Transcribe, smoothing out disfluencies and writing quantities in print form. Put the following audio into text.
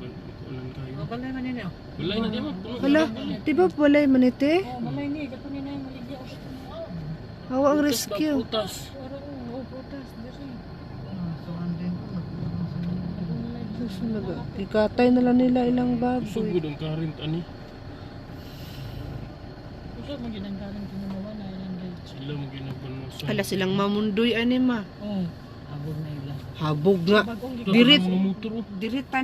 Ulan kayo. Balay man nila. Balay na di mo. Hala, di ba balay manite? Balay ni, kato ni na yung maligya o sa Hawa ang rescue. Putas. Putas, diri. Ikatay na lang nila ilang baboy. Sugod ang current ani. Usap mo ginang karon kinumawa na ilang guys. Sila mo ginabanwasan. Hala silang mamundoy ani ma. Oh, abog na ila. Habog nga. Bagong Dirit. Mga motor. Diritan.